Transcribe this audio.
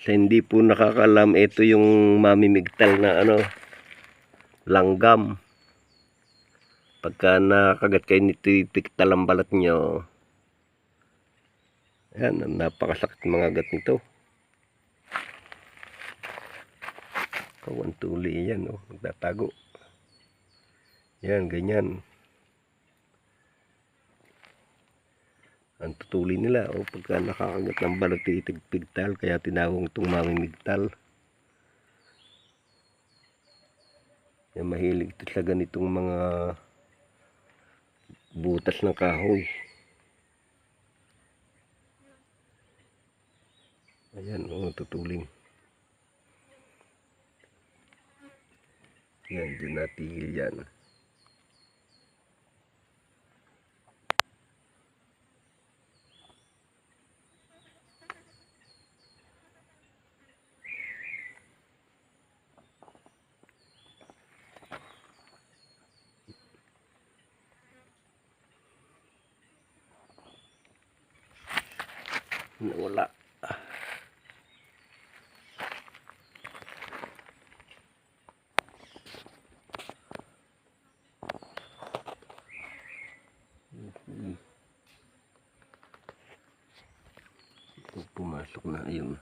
Sa hindi po nakakalam, ito yung mamimigtal na langgam. Pagka nakagat kayo nito, ipiktal ang balat nyo. Ayan, napakasakit mga agat nito. Kawan tuli yan, nagtatago. Yan, ganyan. Ang tutuli nila, pagka nakakagat ng balat, itigpigtal, kaya tinawag itong mamimigtal. Yan, mahilig ito sa ganitong mga butas ng kahoy. Ayan, tutulin. Yan, dyan natigil yan. Wala. Pumasok na yun.